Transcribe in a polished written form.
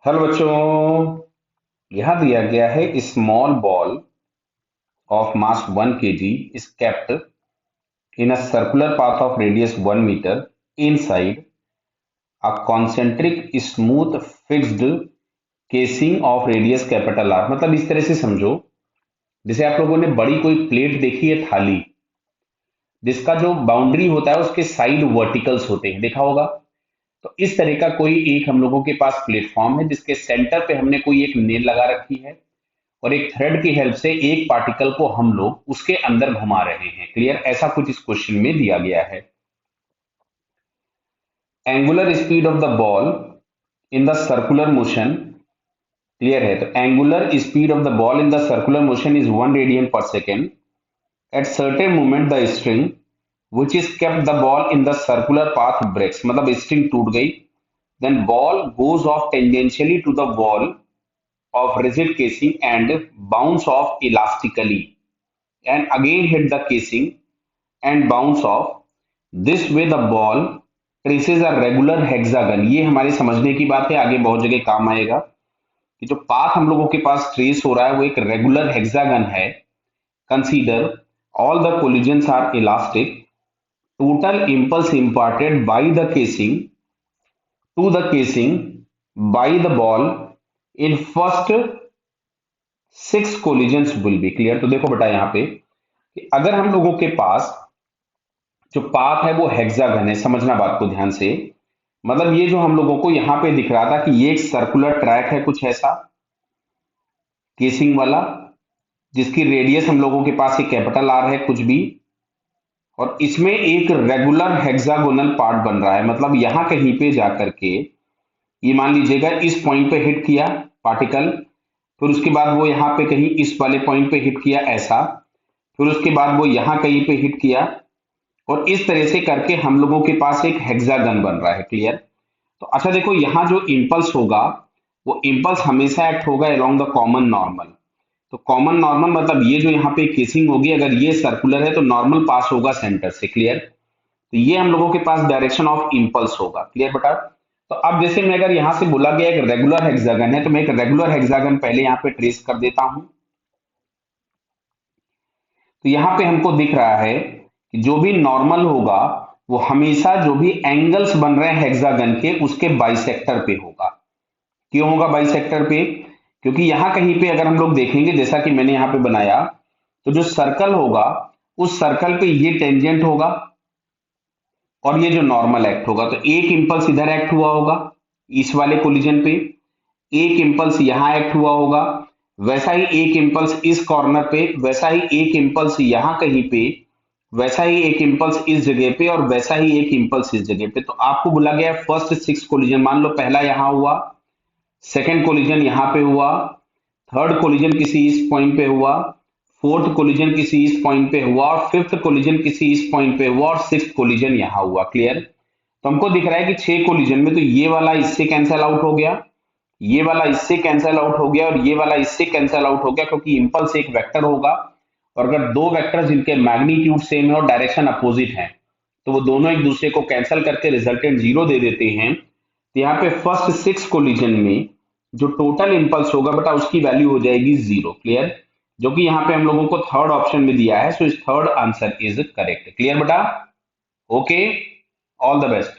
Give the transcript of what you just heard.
Hello बच्चों। यहाँ दिया गया है small ball of mass 1 kg is kept in a circular path of radius 1 meter inside a concentric smooth fixed casing of radius capital R। मतलब इस तरह से समझो, जैसे आप लोगों ने बड़ी कोई प्लेट देखी है, थाली, जिसका जो बाउंड्री होता है उसके साइड वर्टिकल्स होते हैं, देखा होगा। तो इस तरह का कोई एक हम लोगों के पास प्लेटफॉर्म है जिसके सेंटर पे हमने कोई एक नेल लगा रखी है और एक थ्रेड की हेल्प से एक पार्टिकल को हम लोग उसके अंदर घुमा रहे हैं। क्लियर? ऐसा कुछ इस क्वेश्चन में दिया गया है। Angular speed of the ball in the circular motion. Clear है? तो angular speed of the ball in the circular motion is 1 radian per second. At certain moment the string which is kept the ball in the circular path breaks. मतलब string टूट गई, then ball goes off tangentially to the wall of rigid casing and bounce off elastically and again hit the casing and bounce off. This way the ball traces a regular hexagon। ये हमारे समझने की बात है, आगे बहुत जगह काम आएगा कि जो पाथ हम लोगों के पास ट्रेस हो रहा है वो एक रेगुलर हेक्सागन है। Consider all the collisions are elastic। Total impulse imparted by the casing to the casing by the ball in first 6 collisions will be clear। तो देखो बेटा यहाँ पे कि अगर हम लोगों के पास जो पाथ है वो हेक्सागन है, समझना बात को ध्यान से। मतलब ये जो हम लोगों को यहाँ पे दिख रहा था कि ये एक सर्कुलर ट्रैक है कुछ ऐसा, केसिंग वाला, जिसकी रेडियस हम लोगों के पास एक कैपिटल आर है कुछ भी, और इसमें एक रेगुलर हेक्सागोनल पार्ट बन रहा है। मतलब यहां कहीं पे जाकर के ये मान लीजिएगा इस पॉइंट पे हिट किया पार्टिकल, फिर उसके बाद वो यहाँ पे कहीं इस वाले पॉइंट पे हिट किया ऐसा, फिर उसके बाद वो यहाँ कहीं पे हिट किया, और इस तरह से करके हम लोगों के पास एक हेक्सागन बन रहा है। क्लियर? तो अच्छा देखो, यहाँ जो इंपल्स होगा वो इंपल्स हमेशा एक्ट होगा अलोंग द कॉमन नॉर्मल। तो कॉमन नॉर्मल मतलब ये जो यहाँ पे केसिंग होगी, अगर ये सर्कुलर है तो नॉर्मल पास होगा सेंटर से। क्लियर? तो ये हम लोगों के पास डायरेक्शन ऑफ इंपल्स होगा। क्लियर बेटा? तो अब जैसे मैं अगर यहां से बोला गया एक रेगुलर हेक्सागन है, तो मैं एक रेगुलर हेक्सागन पहले यहाँ पे ट्रेस कर देता हूं। तो यहाँ पे हमको दिख रहा है कि जो भी नॉर्मल होगा वो हमेशा जो भी एंगल्स बन रहे हैं हेक्सागन के उसके बाइसेक्टर पे होगा। क्यों होगा बाइसेक्टर पे? क्योंकि यहां कहीं पे अगर हम लोग देखेंगे, जैसा कि मैंने यहाँ पे बनाया, तो जो सर्कल होगा उस सर्कल पे ये टेंजेंट होगा और ये जो नॉर्मल एक्ट होगा। तो एक इंपल्स इधर एक्ट हुआ होगा इस वाले कोलिजन पे, एक इंपल्स यहां एक्ट हुआ होगा, वैसा ही एक इंपल्स इस कॉर्नर पे, वैसा ही एक इंपल्स यहां कहीं पे, वैसा ही एक इंपल्स इस जगह पे, और वैसा ही एक इंपल्स इस जगह पे। तो आपको बोला गया फर्स्ट 6 कोलिजन। मान लो पहला यहां हुआ, सेकंड कोलिजन यहां पे हुआ, थर्ड कोलिजन किसी इस पॉइंट पे हुआ, फोर्थ कोलिजन किसी इस पॉइंट पे हुआ, और फिफ्थ कोलिजन किसी इस पॉइंट पे हुआ, और सिक्स्थ कोलिजन यहां हुआ। क्लियर? तो हमको दिख रहा है कि 6 कोलिजन में तो ये वाला इससे कैंसिल आउट हो गया, ये वाला इससे कैंसिल आउट हो गया, और ये वाला इससे कैंसिल आउट हो गया, क्योंकि इंपल्स एक वेक्टर होगा। और अगर दो वेक्टर जिनके मैग्नीट्यूड सेम है और डायरेक्शन अपोजिट है तो वो दोनों एक दूसरे को कैंसिल करके रिजल्टेंट जीरो दे देते हैं। तो यहाँ पे फर्स्ट 6 कोलिजन में जो टोटल इंपल्स होगा बेटा उसकी वैल्यू हो जाएगी 0। क्लियर? जो कि यहाँ पे हम लोगों को थर्ड ऑप्शन में दिया है, सो इस third answer is correct. Clear बेटा? Okay, all the best.